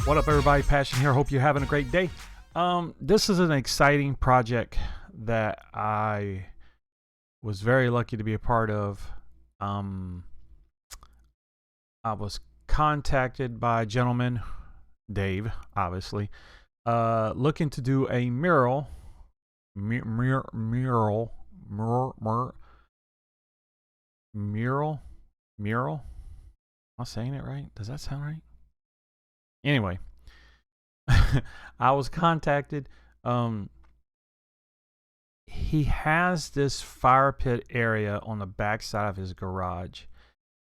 What up, everybody? Passion here. Hope you're having a great day. This is an exciting project that I was very lucky to be a part of. I was contacted by a gentleman, Dave, obviously, looking to do a mural. Mural. Am I saying it right? Does that sound right? Anyway, I was contacted. He has this fire pit area on the back side of his garage,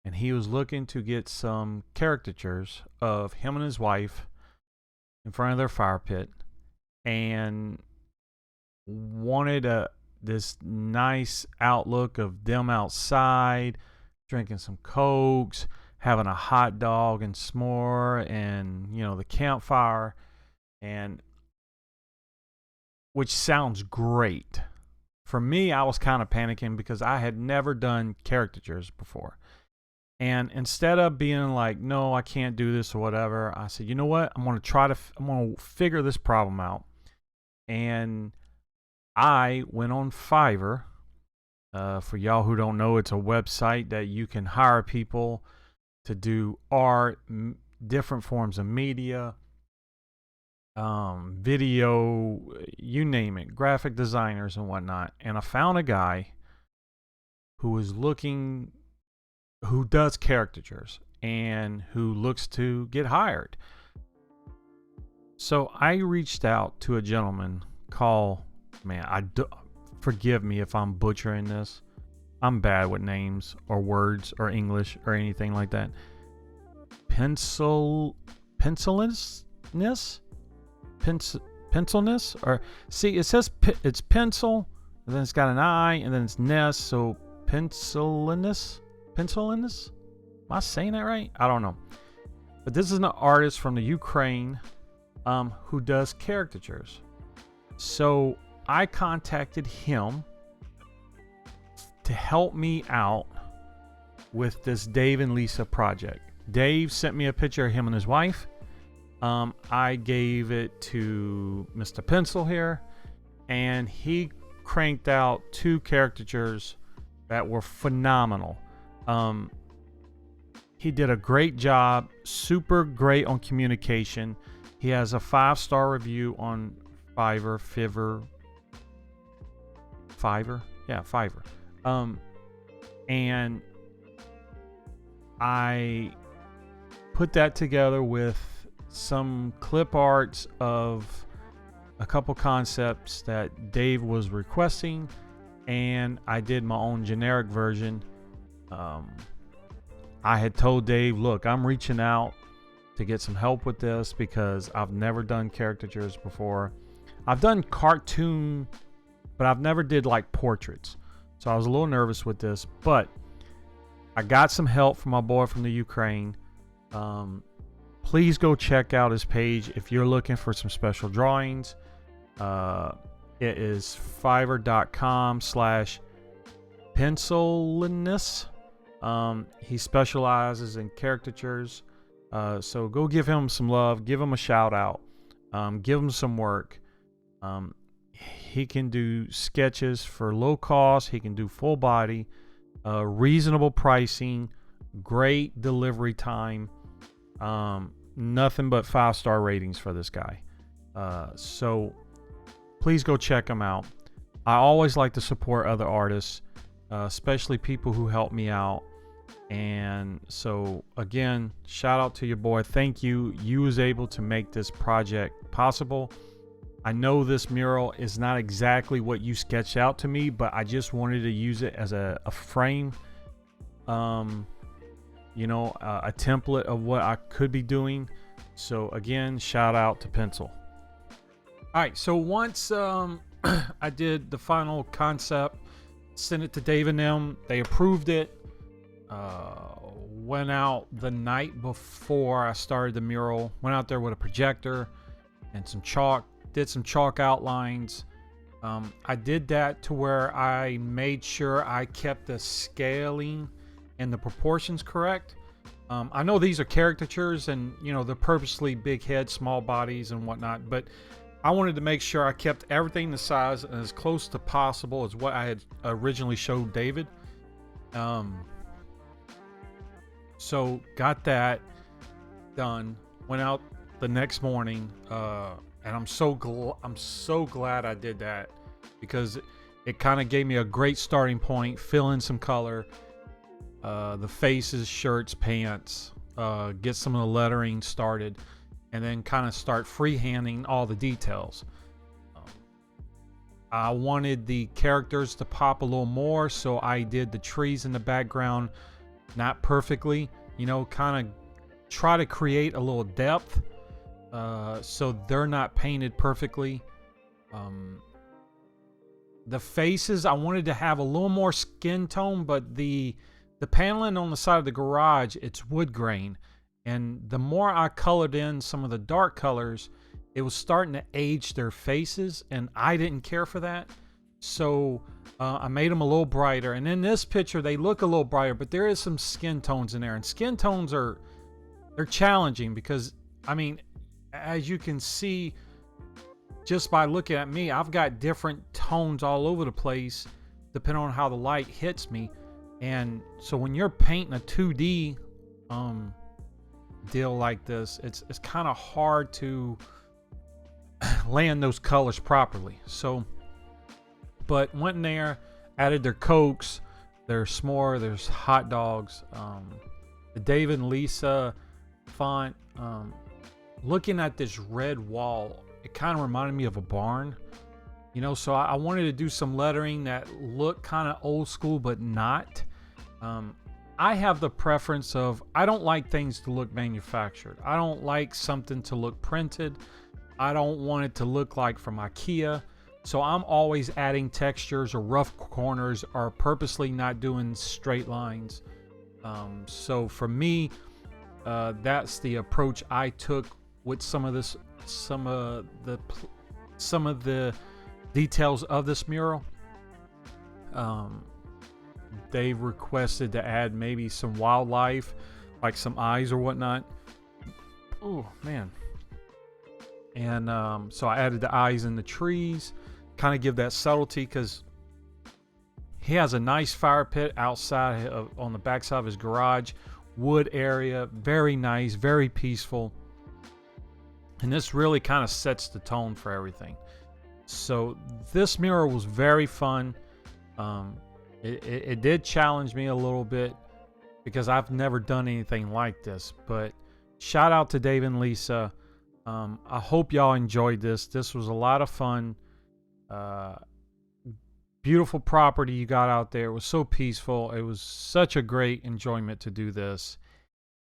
and he was looking to get some caricatures of him and his wife in front of their fire pit, and wanted this nice outlook of them outside drinking some cokes, having a hot dog and s'more, and the campfire, and which sounds great. For me, I was kind of panicking because I had never done caricatures before, and instead of being like, no, I can't do this or whatever, I said, you know what, I'm going to figure this problem out. And I went on Fiverr. For y'all who don't know, it's a website that you can hire people to do art, different forms of media, video, you name it, graphic designers and whatnot. And I found a guy who does caricatures and who looks to get hired. So I reached out to a gentleman called, forgive me if I'm butchering this. I'm bad with names or words or English or anything like that. Pencilness? Or see, it says it's pencil, and then it's got an I, and then it's ness. So penciliness. Am I saying that right? I don't know. But this is an artist from the Ukraine, who does caricatures. So I contacted him to help me out with this Dave and Lisa project. Dave sent me a picture of him and his wife. I gave it to Mr. Pencil here, and he cranked out 2 caricatures that were phenomenal. He did a great job, super great on communication. He has a 5-star review on Fiverr. Yeah, Fiverr. And I put that together with some clip arts of a couple concepts that Dave was requesting, and I did my own generic version. I had told Dave, look, I'm reaching out to get some help with this because I've never done caricatures before. I've done cartoon, but I've never did like portraits. So I was a little nervous with this, but I got some help from my boy from the Ukraine. Please go check out his page if you're looking for some special drawings. It is fiverr.com/penciliness. He specializes in caricatures. So go give him some love, give him a shout out, give him some work. He can do sketches for low cost. He can do full body, reasonable pricing, great delivery time. Nothing but 5-star ratings for this guy. So please go check him out. I always like to support other artists, especially people who help me out. And so again, shout out to your boy. Thank you. You was able to make this project possible. I know this mural is not exactly what you sketched out to me, but I just wanted to use it as a frame, a template of what I could be doing. So again, shout out to Pencil. All right, so once I did the final concept, sent it to Dave and them, they approved it. Went out the night before I started the mural, went out there with a projector and some chalk, did some chalk outlines. I did that to where I made sure I kept the scaling and the proportions correct. I know these are caricatures, and you know they're purposely big heads, small bodies, and whatnot. But I wanted to make sure I kept everything the size and as close to possible as what I had originally showed David. So got that done. Went out the next morning, and I'm so glad I did that, because it kind of gave me a great starting point. Fill in some color, the faces, shirts, pants, get some of the lettering started, and then kind of start freehanding all the details. I wanted the characters to pop a little more, so I did the trees in the background not perfectly, you know, kind of try to create a little depth, so they're not painted perfectly. The faces, I wanted to have a little more skin tone, but the paneling on the side of the garage, it's wood grain, and the more I colored in some of the dark colors, it was starting to age their faces, and I didn't care for that. So I made them a little brighter, and in this picture they look a little brighter, but there is some skin tones in there, and skin tones they're challenging, because I mean, as you can see just by looking at me, I've got different tones all over the place depending on how the light hits me. And so when you're painting a 2D deal like this, it's kind of hard to land those colors properly. So, but went in there, added their Cokes, their s'more, there's hot dogs, the David and Lisa font. Looking at this red wall, it kind of reminded me of a barn, you know, so I wanted to do some lettering that looked kind of old school but not. I have the preference of, I don't like things to look manufactured. I don't like something to look printed. I don't want it to look like from IKEA. So I'm always adding textures or rough corners, or purposely not doing straight lines. So for me, that's the approach I took with some of the details of this mural. They requested to add maybe some wildlife, like some eyes or whatnot. Oh man. And so I added the eyes in the trees, kind of give that subtlety, because he has a nice fire pit outside on the backside of his garage, wood area, very nice, very peaceful. And this really kind of sets the tone for everything. So this mural was very fun. It did challenge me a little bit, because I've never done anything like this. But shout out to Dave and Lisa. I hope y'all enjoyed this. This was a lot of fun. Beautiful property you got out there. It was so peaceful. It was such a great enjoyment to do this.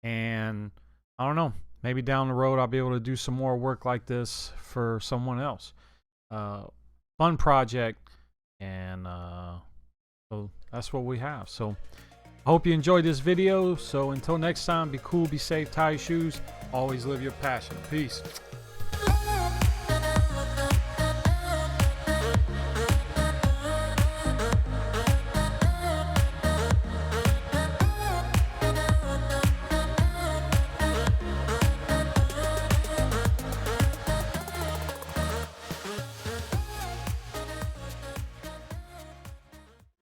And I don't know, maybe down the road I'll be able to do some more work like this for someone else. Fun project. And so that's what we have. So I hope you enjoyed this video. So until next time, be cool, be safe, tie your shoes, always live your passion. Peace.